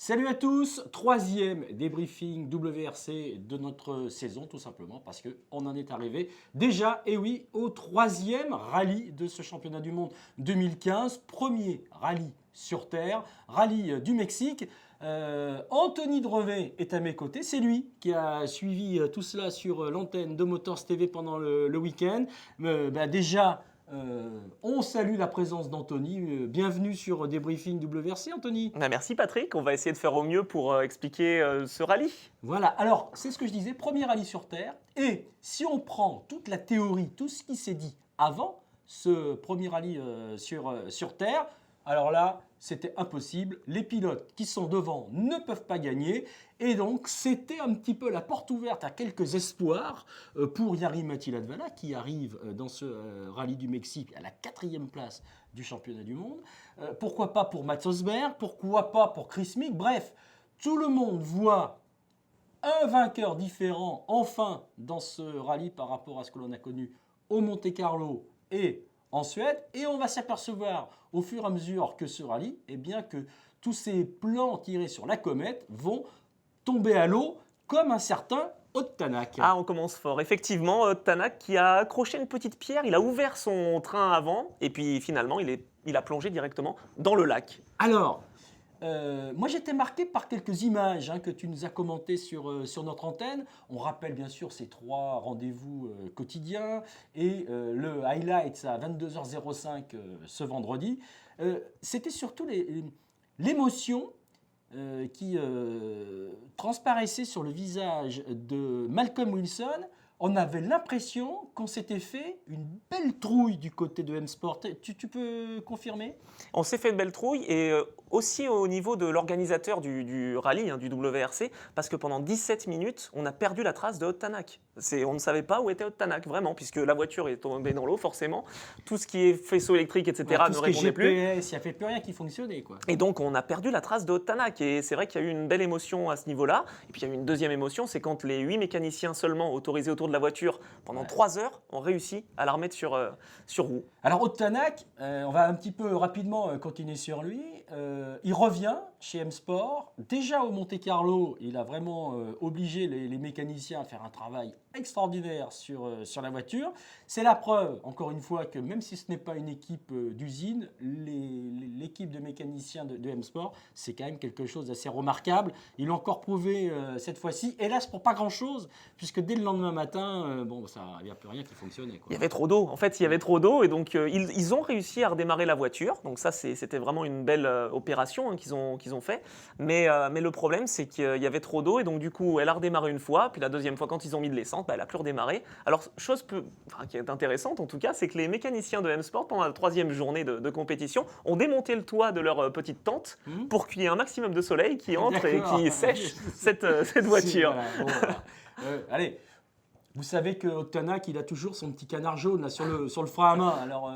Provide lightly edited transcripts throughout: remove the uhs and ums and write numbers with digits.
Salut à tous, troisième débriefing WRC de notre saison, tout simplement parce qu'on en est arrivé déjà, et oui, au troisième rallye de ce championnat du monde 2015, premier rallye sur terre, rallye du Mexique. Anthony Drevet est à mes côtés, c'est lui qui a suivi tout cela sur l'antenne de Motors TV pendant le week-end. Déjà, on salue la présence d'Anthony. Bienvenue sur Débriefing WRC, Anthony. Merci Patrick, on va essayer de faire au mieux pour expliquer ce rallye. Voilà, alors c'est ce que je disais, premier rallye sur Terre. Et si on prend toute la théorie, tout ce qui s'est dit avant ce premier rallye sur Terre, alors là, c'était impossible. Les pilotes qui sont devant ne peuvent pas gagner. Et donc, c'était un petit peu la porte ouverte à quelques espoirs pour Jari-Matti Latvala, qui arrive dans ce rallye du Mexique à la 4e place du championnat du monde. Pourquoi pas pour Mats Rosberg, pourquoi pas pour Chris Mick. Bref, tout le monde voit un vainqueur différent, enfin, dans ce rallye par rapport à ce que l'on a connu au Monte-Carlo et en Suède. Et on va s'apercevoir au fur et à mesure que ce rallye, eh bien que tous ces plans tirés sur la comète vont tomber à l'eau comme un certain Ott Tänak. Ah, on commence fort. Effectivement, Tänak qui a accroché une petite pierre, il a ouvert son train avant et puis finalement il a plongé directement dans le lac. Alors, moi j'étais marqué par quelques images que tu nous as commentées sur notre antenne. On rappelle bien sûr ces 3 rendez-vous quotidiens et le highlight à 22h05 ce vendredi. C'était surtout l'émotion qui transparaissait sur le visage de Malcolm Wilson. On avait l'impression qu'on s'était fait une belle trouille du côté de M-Sport. Tu peux confirmer ? On s'est fait une belle trouille et aussi au niveau de l'organisateur du rallye, du WRC, parce que pendant 17 minutes, on a perdu la trace de Ott Tänak. On ne savait pas où était Ott Tänak, vraiment, puisque la voiture est tombée dans l'eau, forcément. Tout ce qui est faisceau électrique, etc., ne répondait plus. GPS, il n'y avait plus rien qui fonctionnait, quoi. Et donc, on a perdu la trace de Ott Tänak. Et c'est vrai qu'il y a eu une belle émotion à ce niveau-là. Et puis, il y a eu une deuxième émotion, c'est quand les 8 mécaniciens seulement autorisés autour de la voiture pendant 3 heures ont réussi à la remettre sur roue. Alors, Ott Tänak, on va un petit peu rapidement continuer sur lui. Il revient chez M-Sport. Déjà au Monte-Carlo, il a vraiment obligé les mécaniciens à faire un travail extraordinaire sur la voiture. C'est la preuve, encore une fois, que même si ce n'est pas une équipe d'usine, l'équipe de mécaniciens de M-Sport, c'est quand même quelque chose d'assez remarquable. Ils l'ont encore prouvé cette fois-ci. Hélas, pour pas grand-chose, puisque dès le lendemain matin, il n'y a plus rien qui fonctionnait, quoi. Il y avait trop d'eau. En fait, il y avait trop d'eau et donc ils ont réussi à redémarrer la voiture. Donc ça, c'était vraiment une belle opération qu'ils ont fait. Mais le problème, c'est qu'il y avait trop d'eau et donc du coup, elle a redémarré une fois. Puis la deuxième fois, quand ils ont mis de l'essence, elle a plus redémarré. Alors, qui est intéressante en tout cas, c'est que les mécaniciens de M-Sport, pendant la 3e journée de compétition, ont démonté le toit de leur petite tente pour qu'il y ait un maximum de soleil qui entre et qui sèche cette voiture. Voilà. Allez. Vous savez que Ott Tänak, il a toujours son petit canard jaune là, sur le frein à main. Alors,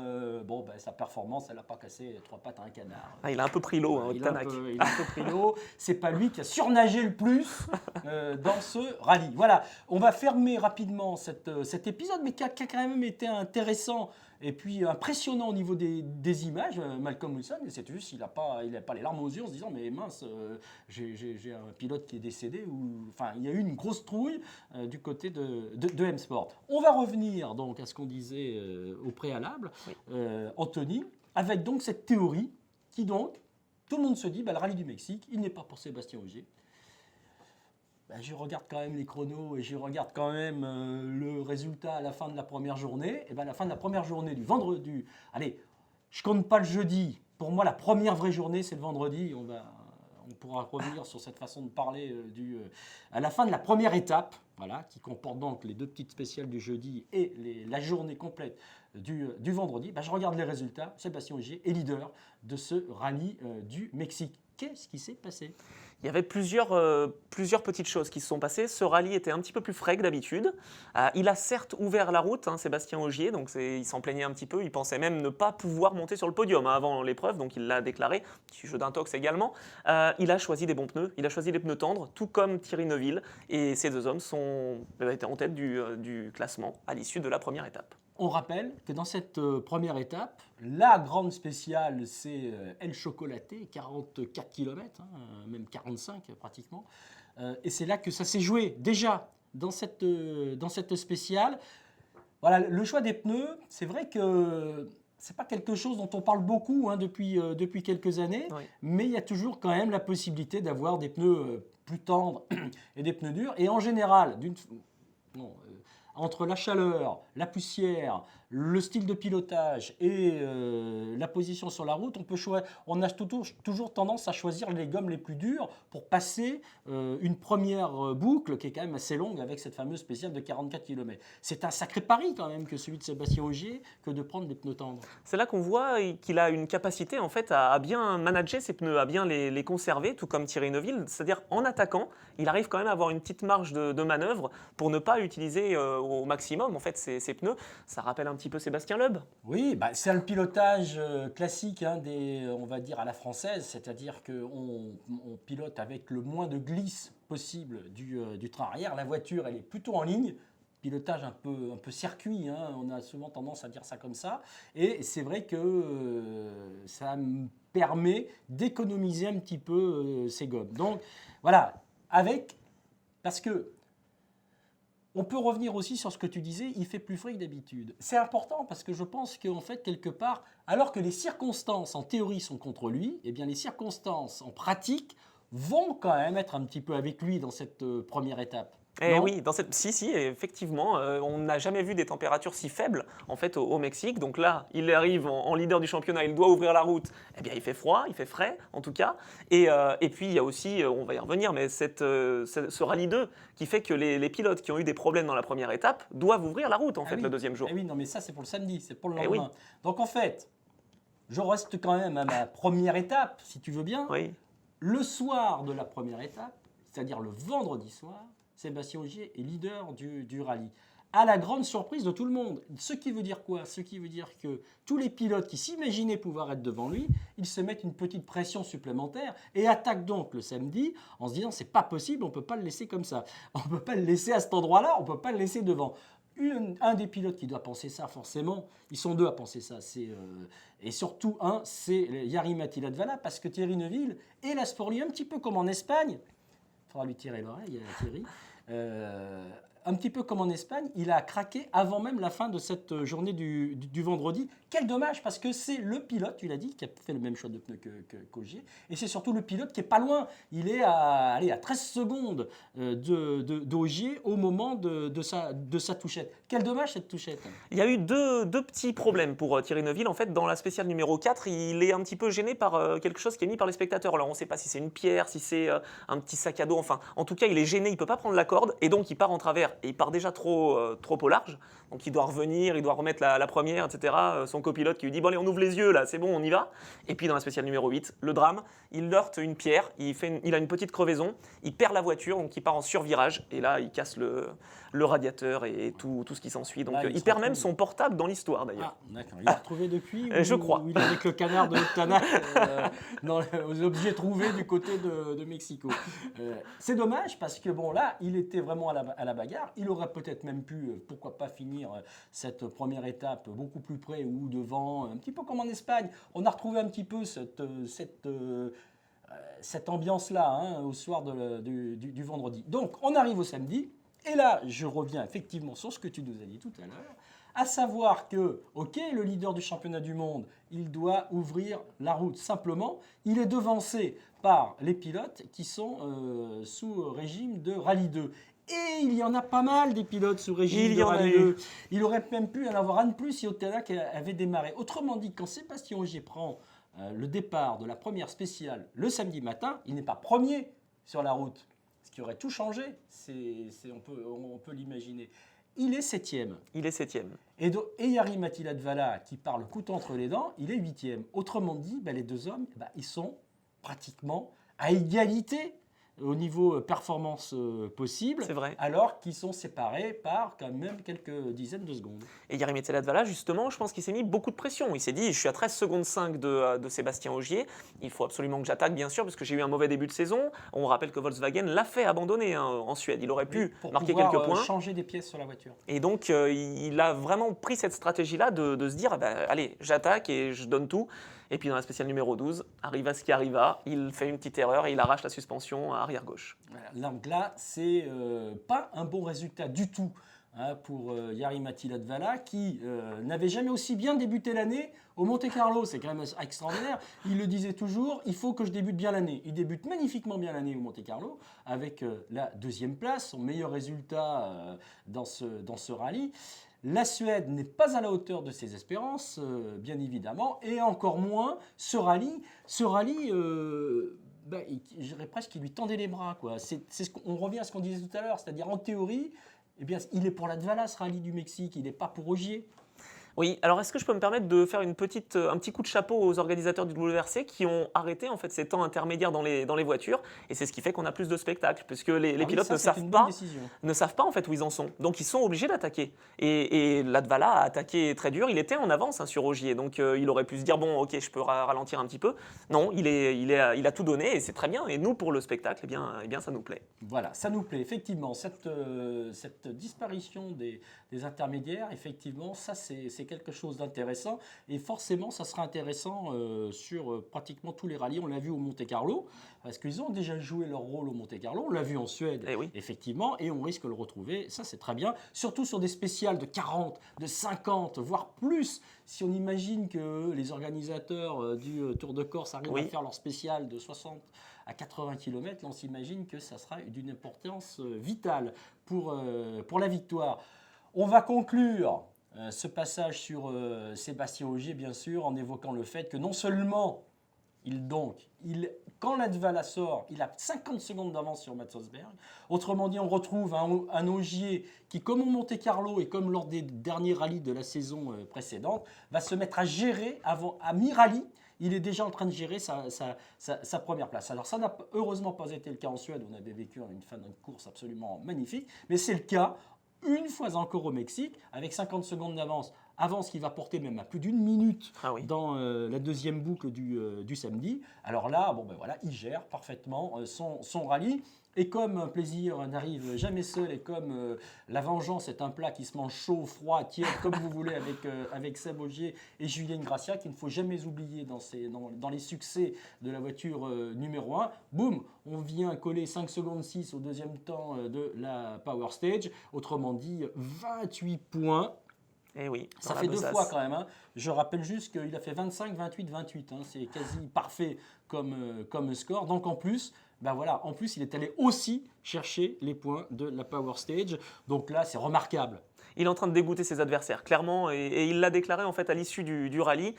sa performance, elle n'a pas cassé 3 pattes à un canard. Ah, il a un peu pris l'eau, Ott Tänak. Il a un peu pris l'eau. C'est pas lui qui a surnagé le plus dans ce rallye. Voilà, on va fermer rapidement cet épisode, mais qui a quand même été intéressant et puis impressionnant au niveau des images. Malcolm Wilson, c'est juste qu'il n'a pas les larmes aux yeux en se disant mais mince, j'ai un pilote qui est décédé. Il y a eu une grosse trouille du côté de M-Sport. On va revenir donc à ce qu'on disait au préalable, Anthony, avec donc cette théorie qui donc, tout le monde se dit, le rallye du Mexique, il n'est pas pour Sébastien Ogier. Je regarde quand même les chronos et je regarde quand même le résultat à la fin de la première journée. Et à la fin de la première journée du vendredi, allez, je compte pas le jeudi. Pour moi, la première vraie journée, c'est le vendredi. On pourra revenir sur cette façon de parler à la fin de la première étape, voilà, qui comporte donc les 2 petites spéciales du jeudi et la journée complète du vendredi. Je regarde les résultats. Sébastien Ogier est leader de ce rallye du Mexique. Qu'est-ce qui s'est passé ? Il y avait plusieurs petites choses qui se sont passées. Ce rallye était un petit peu plus frais que d'habitude. Il a certes ouvert la route, Sébastien Ogier, donc il s'en plaignait un petit peu. Il pensait même ne pas pouvoir monter sur le podium avant l'épreuve, donc il l'a déclaré. Petit jeu d'intox également. Il a choisi des bons pneus, il a choisi des pneus tendres, tout comme Thierry Neuville. Et ces 2 hommes étaient en tête du classement à l'issue de la première étape. On rappelle que dans cette première étape, la grande spéciale, c'est El Chocolaté, 44 km, même 45 pratiquement. Et c'est là que ça s'est joué déjà dans cette spéciale. Voilà, le choix des pneus, c'est vrai que c'est pas quelque chose dont on parle beaucoup depuis quelques années, Oui. mais il y a toujours quand même la possibilité d'avoir des pneus plus tendres et des pneus durs. Et en général, bon, entre la chaleur, la poussière, le style de pilotage et la position sur la route, on a toujours tendance à choisir les gommes les plus dures pour passer une première boucle qui est quand même assez longue avec cette fameuse spéciale de 44 km. C'est un sacré pari quand même que celui de Sébastien Ogier que de prendre des pneus tendres. C'est là qu'on voit qu'il a une capacité en fait à bien manager ses pneus, à bien les conserver, tout comme Thierry Neuville. C'est-à-dire en attaquant, il arrive quand même à avoir une petite marge de manœuvre pour ne pas utiliser au maximum en fait ses pneus. Ça rappelle un petit peu Sébastien Loeb. Oui, c'est le pilotage classique on va dire à la française, c'est-à-dire qu'on pilote avec le moins de glisse possible du train arrière. La voiture, elle est plutôt en ligne. Pilotage un peu circuit, on a souvent tendance à dire ça comme ça. Et c'est vrai que ça me permet d'économiser un petit peu ces gommes. Donc voilà, parce que on peut revenir aussi sur ce que tu disais, il fait plus frais que d'habitude. C'est important parce que je pense qu'en fait, quelque part, alors que les circonstances en théorie sont contre lui, eh bien les circonstances en pratique vont quand même être un petit peu avec lui dans cette première étape. Eh Non. oui, si, effectivement, on n'a jamais vu des températures si faibles en fait au Mexique. Donc là, il arrive en leader du championnat, il doit ouvrir la route. Eh bien, il fait froid, il fait frais en tout cas. Et puis il y a aussi, on va y revenir, mais ce rallye 2 qui fait que les pilotes qui ont eu des problèmes dans la première étape doivent ouvrir la route en fait Oui. le deuxième jour. Oui, non, mais ça c'est pour le samedi, c'est pour le Eh lendemain. oui. Donc en fait, je reste quand même à ma première étape, si tu veux bien. Oui. Le soir de la première étape, c'est-à-dire le vendredi soir, Sébastien Ogier est leader du rallye. À la grande surprise de tout le monde. Ce qui veut dire quoi? Ce qui veut dire que tous les pilotes qui s'imaginaient pouvoir être devant lui, ils se mettent une petite pression supplémentaire et attaquent donc le samedi en se disant c'est pas possible, on ne peut pas le laisser comme ça. On ne peut pas le laisser à cet endroit-là, on ne peut pas le laisser devant. Un des pilotes qui doit penser ça, forcément, ils sont deux à penser ça, et surtout un, c'est Jari-Matti Latvala, parce que Thierry Neuville est là pour lui, un petit peu comme en Espagne, il faudra lui tirer l'oreille, Thierry, un petit peu comme en Espagne, il a craqué avant même la fin de cette journée du vendredi. Quel dommage, parce que c'est le pilote, tu l'as dit, qui a fait le même choix de pneus qu'Ogier, et c'est surtout le pilote qui est pas loin. Il est à 13 secondes d'Ogier au moment de sa touchette. Quel dommage cette touchette. Il y a eu deux petits problèmes pour Thierry Neuville. En fait, dans la spéciale numéro 4, il est un petit peu gêné par quelque chose qui est mis par les spectateurs. Alors, on ne sait pas si c'est une pierre, si c'est un petit sac à dos. Enfin, en tout cas, il est gêné, il ne peut pas prendre la corde et donc il part en travers. Et il part déjà trop au large. Donc, il doit revenir, il doit remettre la première, etc. Son copilote qui lui dit « Bon, allez, on ouvre les yeux, là, c'est bon, on y va ». Et puis, dans la spéciale numéro 8, le drame, il heurte une pierre, il a une petite crevaison, il perd la voiture, donc il part en survirage. Et là, il casse le radiateur et tout ce qui s'ensuit. Donc, il perd même son portable dans l'histoire d'ailleurs. Ah, d'accord. Il l'a retrouvé depuis Je crois. Ou il est avec le canard de Tana aux objets trouvés du côté de Mexico. C'est dommage parce que bon là, il était vraiment à la bagarre. Il aurait peut-être même pu, pourquoi pas, finir cette première étape beaucoup plus près ou devant, un petit peu comme en Espagne. On a retrouvé un petit peu cette ambiance-là au soir du vendredi. Donc, on arrive au samedi. Et là, je reviens effectivement sur ce que tu nous as dit tout à l'heure, à savoir que, ok, le leader du championnat du monde, il doit ouvrir la route. Simplement, il est devancé par les pilotes qui sont sous régime de Rallye 2. Et il y en a pas mal des pilotes sous régime de Rallye 2. Il aurait même pu en avoir un de plus si Otanac avait démarré. Autrement dit, quand Sébastien Ogier prend le départ de la première spéciale le samedi matin, il n'est pas premier sur la route. Ce qui aurait tout changé, on peut l'imaginer. Il est 7e. Il est 7e. Et Jari-Matti Latvala, qui part le couteau entre les dents, il est 8e. Autrement dit, les deux hommes, ils sont pratiquement à égalité au niveau performance possible, C'est vrai. alors qu'ils sont séparés par quand même quelques dizaines de secondes. Et Jari-Matti Latvala, justement, je pense qu'il s'est mis beaucoup de pression. Il s'est dit, je suis à 13 secondes 5 de Sébastien Ogier, il faut absolument que j'attaque, bien sûr, parce que j'ai eu un mauvais début de saison. On rappelle que Volkswagen l'a fait abandonner hein, en Suède. Il aurait pu Pour marquer pouvoir quelques points. changer des pièces sur la voiture. Et donc, il a vraiment pris cette stratégie-là de se dire, ah ben, allez, j'attaque et je donne tout. Et puis dans la spéciale numéro 12, arriva ce qui arriva, il fait une petite erreur et il arrache la suspension à arrière gauche. Voilà. Donc là, c'est pas un bon résultat du tout hein, pour Jari-Matti Latvala qui n'avait jamais aussi bien débuté l'année au Monte-Carlo. C'est quand même extraordinaire. Il le disait toujours, il faut que je débute bien l'année. Il débute magnifiquement bien l'année au Monte-Carlo avec la 2e place, son meilleur résultat dans ce rallye. La Suède n'est pas à la hauteur de ses espérances, bien évidemment, et encore moins ce rallye, je dirais presque qu'il lui tendait les bras. Quoi. On revient à ce qu'on disait tout à l'heure, c'est-à-dire en théorie, eh bien, il est pour Latvala ce rallye du Mexique, il n'est pas pour Ogier. Oui, alors est-ce que je peux me permettre de faire un petit coup de chapeau aux organisateurs du WRC qui ont arrêté en fait ces temps intermédiaires dans les voitures et c'est ce qui fait qu'on a plus de spectacles puisque les pilotes ne savent pas en fait où ils en sont. Donc ils sont obligés d'attaquer. Et Latvala a attaqué très dur, il était en avance hein, sur Ogier donc il aurait pu se dire bon ok je peux ralentir un petit peu. Non, il a tout donné et c'est très bien et nous pour le spectacle eh bien ça nous plaît. Voilà, ça nous plaît effectivement cette disparition des intermédiaires, effectivement ça c'est quelque chose d'intéressant et forcément ça sera intéressant sur pratiquement tous les rallyes. On l'a vu au Monte-Carlo parce qu'ils ont déjà joué leur rôle au Monte-Carlo, on l'a vu en Suède effectivement et on risque de le retrouver, ça c'est très bien, surtout sur des spéciales de 40, de 50 voire plus. Si on imagine que les organisateurs du Tour de Corse arrivent à faire leur spécial de 60 à 80 km, on s'imagine que ça sera d'une importance vitale pour la victoire. On va conclure ce passage sur Sébastien Ogier, bien sûr, en évoquant le fait que non seulement quand Latvala sort, il a 50 secondes d'avance sur Mats Rosberg. Autrement dit, on retrouve un Ogier qui, comme au Monte-Carlo et comme lors des derniers rallyes de la saison précédente, va se mettre à gérer à mi-rallye. Il est déjà en train de gérer sa première place. Alors ça n'a heureusement pas été le cas en Suède, on avait vécu une fin de course absolument magnifique, mais c'est le cas une fois encore au Mexique, avec 50 secondes d'avance, avance qui va porter même à plus d'1 minute dans la 2e boucle du samedi. Alors là, il gère parfaitement son rallye. Et comme un plaisir n'arrive jamais seul et comme la vengeance est un plat qui se mange chaud, froid, tiède, comme vous voulez avec Seb Ogier et Julien Gracia, qu'il ne faut jamais oublier dans les succès de la voiture numéro 1. Boum, on vient coller 5 secondes 6 au 2e temps de la Power Stage. Autrement dit, 28 points. Et oui, ça fait 2 fois quand même. Hein. Je rappelle juste qu'il a fait 25, 28, 28. Hein. C'est quasi parfait comme score. Donc en plus, il est allé aussi chercher les points de la Power Stage. Donc là, c'est remarquable. Il est en train de dégoûter ses adversaires, clairement, et il l'a déclaré en fait à l'issue du rallye.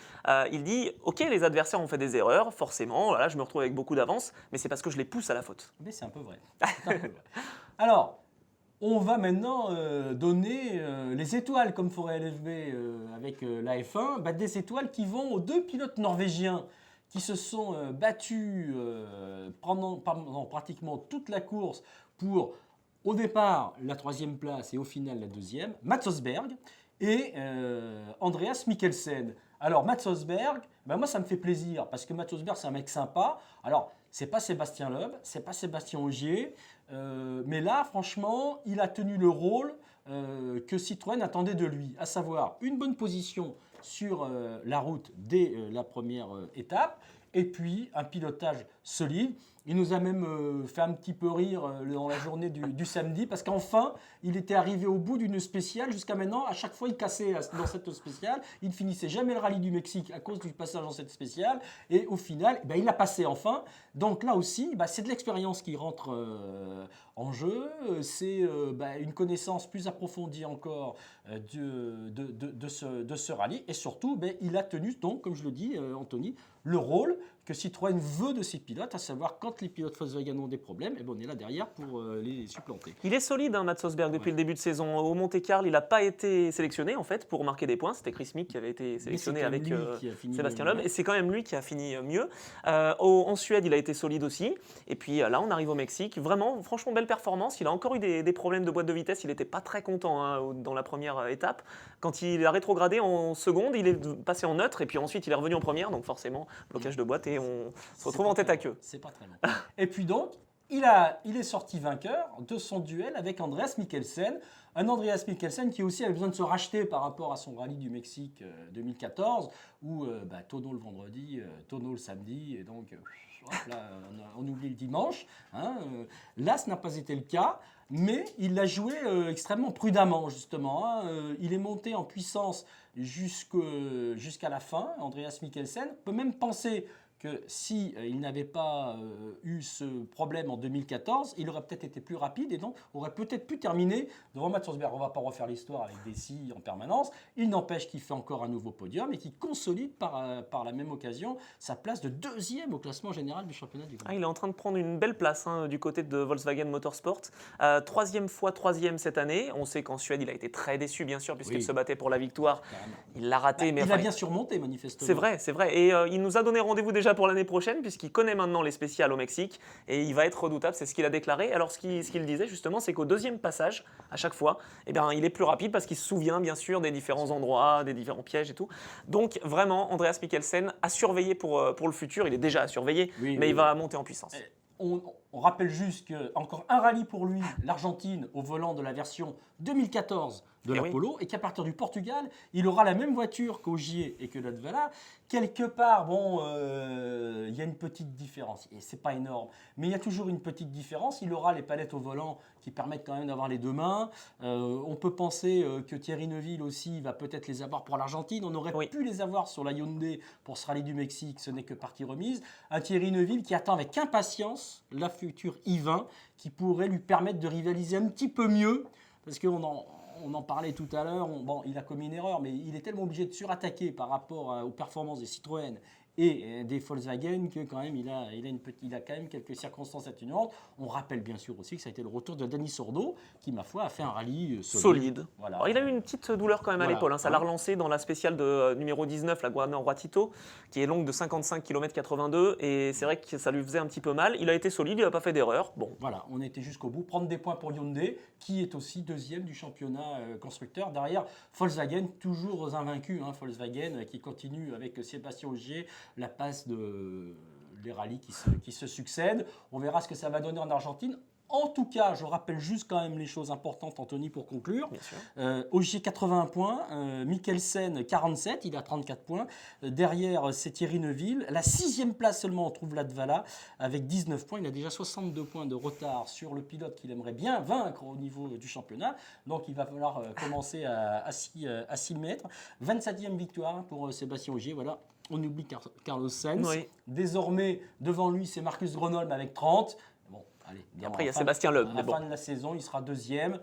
Il dit « Ok, les adversaires ont fait des erreurs, forcément, là, je me retrouve avec beaucoup d'avance, mais c'est parce que je les pousse à la faute. » Mais c'est un peu vrai. Alors, on va maintenant donner les étoiles comme forêt LFB avec la F1, des étoiles qui vont aux 2 pilotes norvégiens qui se sont battus pendant pratiquement toute la course pour, au départ, la 3e place et au final la 2e, Mats Rosberg et Andreas Mikkelsen. Alors, Mats Rosberg, moi ça me fait plaisir parce que Mats Rosberg c'est un mec sympa. Alors, c'est pas Sébastien Loeb, c'est pas Sébastien Ogier, mais là, franchement, il a tenu le rôle que Citroën attendait de lui, à savoir une bonne position sur la route dès la première étape, et puis un pilotage solide. Il nous a même fait un petit peu rire dans la journée du samedi, parce qu'enfin, il était arrivé au bout d'une spéciale. Jusqu'à maintenant, à chaque fois, il cassait dans cette spéciale. Il ne finissait jamais le rallye du Mexique à cause du passage dans cette spéciale. Et au final, il l'a passé enfin. Donc là aussi, c'est de l'expérience qui rentre en jeu. C'est une connaissance plus approfondie encore de ce rallye. Et surtout, il a tenu, donc, comme je le dis, Anthony, le rôle que Citroën veut de ses pilotes, à savoir quand les pilotes Volkswagen ont des problèmes, et ben on est là derrière pour les supplanter. Il est solide, hein, Mats Rosberg, depuis le début de saison. Au Monte-Carlo, il n'a pas été sélectionné en fait pour marquer des points. C'était Chris Mick qui avait été sélectionné avec Sébastien Loeb, et c'est quand même lui qui a fini mieux. En Suède, il a été solide aussi. Et puis là, on arrive au Mexique. Vraiment, franchement, belle performance. Il a encore eu des problèmes de boîte de vitesse. Il n'était pas très content hein, dans la première étape. Quand il a rétrogradé en seconde, il est passé en neutre et puis ensuite il est revenu en première. Donc forcément, blocage de boîte et on se retrouve en tête à queue. C'est pas très long. Et puis donc, il est sorti vainqueur de son duel avec Andreas Mikkelsen. Un Andreas Mikkelsen qui aussi avait besoin de se racheter par rapport à son rallye du Mexique 2014, où tonneau le vendredi, tonneau le samedi, et donc là, on oublie le dimanche. Hein, là, ce n'a pas été le cas, mais il l'a joué extrêmement prudemment, justement. Hein. Il est monté en puissance jusqu'à la fin, Andreas Mikkelsen. On peut même penser que si il n'avait pas eu ce problème en 2014, il aurait peut-être été plus rapide et donc aurait peut-être pu terminer devant Mats Rosberg. On ne va pas refaire l'histoire avec des scies en permanence. Il n'empêche qu'il fait encore un nouveau podium et qu'il consolide par la même occasion sa place de deuxième au classement général du championnat du Grand Prix. Il est en train de prendre une belle place hein, du côté de Volkswagen Motorsport. Troisième cette année. On sait qu'en Suède, il a été très déçu, bien sûr, puisqu'il se battait pour la victoire. Carrément. Il l'a raté. Il a bien surmonté, manifestement. C'est vrai. Et il nous a donné rendez-vous déjà pour l'année prochaine, puisqu'il connaît maintenant les spéciales au Mexique. Et il va être redoutable, c'est ce qu'il a déclaré. Alors, ce qu'il disait, justement, c'est qu'au deuxième passage, à chaque fois, il est plus rapide parce qu'il se souvient, bien sûr, des différents endroits, des différents pièges et tout. Donc, vraiment, Andreas Mikkelsen a surveillé pour le futur. Il est déjà à surveiller, mais il va monter en puissance. On rappelle juste qu'encore un rallye pour lui, l'Argentine, au volant de la version 2014 de l'Apollo, et qu'à partir du Portugal, il aura la même voiture qu'Ogier et que Latvala. Quelque part, il y a une petite différence, et c'est pas énorme, mais il y a toujours une petite différence. Il aura les palettes au volant qui permettent quand même d'avoir les deux mains. On peut penser que Thierry Neuville aussi va peut-être les avoir pour l'Argentine. On aurait pu les avoir sur la Hyundai pour ce rallye du Mexique, ce n'est que partie remise. Un Thierry Neuville qui attend avec impatience la future I20 qui pourrait lui permettre de rivaliser un petit peu mieux, parce qu'on en parlait tout à l'heure, il a commis une erreur, mais il est tellement obligé de surattaquer par rapport aux performances des Citroën et des Volkswagen que quand même il a quand même quelques circonstances atténuantes. On rappelle bien sûr aussi que ça a été le retour de Dani Sordo qui, ma foi, a fait un rallye solide. Voilà. Alors, il a eu une petite douleur quand même à l'épaule. Hein. Ça l'a relancé dans la spéciale de numéro 19, la Guarner-Roitito, qui est longue de 55 km 82. Et c'est vrai que ça lui faisait un petit peu mal. Il a été solide, il n'a pas fait d'erreur. Bon. Voilà, on était jusqu'au bout. Prendre des points pour Hyundai, qui est aussi deuxième du championnat constructeur. Derrière, Volkswagen, toujours invaincu. Hein, Volkswagen qui continue avec Sébastien Ogier la passe des rallyes qui se succèdent. On verra ce que ça va donner en Argentine. En tout cas, je rappelle juste quand même les choses importantes, Anthony, pour conclure. Ogier 81 points, Mikkelsen 47, il a 34 points. Derrière, c'est Thierry Neuville. La 6e place seulement, on trouve Latvala avec 19 points. Il a déjà 62 points de retard sur le pilote qu'il aimerait bien vaincre au niveau du championnat. Donc, il va falloir commencer à s'y mettre. 27e victoire pour Sébastien Ogier, voilà. On oublie Carlos Sainz. Oui. Désormais, devant lui, c'est Marcus Grönholm avec 30. Bon, allez. Et après, il y a Sébastien Loeb. À la fin de la saison, il sera deuxième.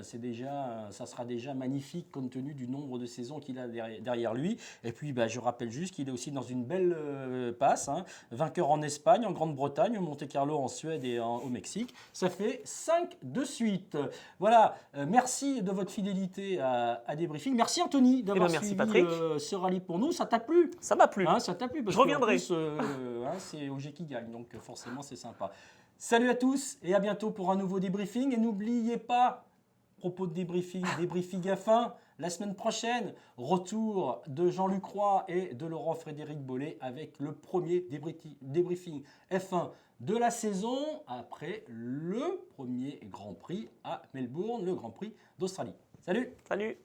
Ça sera déjà magnifique compte tenu du nombre de saisons qu'il a derrière lui. Et puis, je rappelle juste qu'il est aussi dans une belle passe. Hein. Vainqueur en Espagne, en Grande-Bretagne, au Monte-Carlo, en Suède et au Mexique. Ça fait 5 de suite. Voilà. Merci de votre fidélité à Débriefing. Merci Anthony d'avoir suivi ce rallye pour nous. Ça t'a plu? Ça m'a plu. Hein, ça t'a plu parce je reviendrai. C'est Ogier qui gagne, donc forcément c'est sympa. Salut à tous et à bientôt pour un nouveau débriefing. Et n'oubliez pas, propos de débriefing F1, la semaine prochaine, retour de Jean-Luc Roy et de Laurent-Frédéric Bollet avec le premier débriefing F1 de la saison après le premier Grand Prix à Melbourne, le Grand Prix d'Australie. Salut! Salut!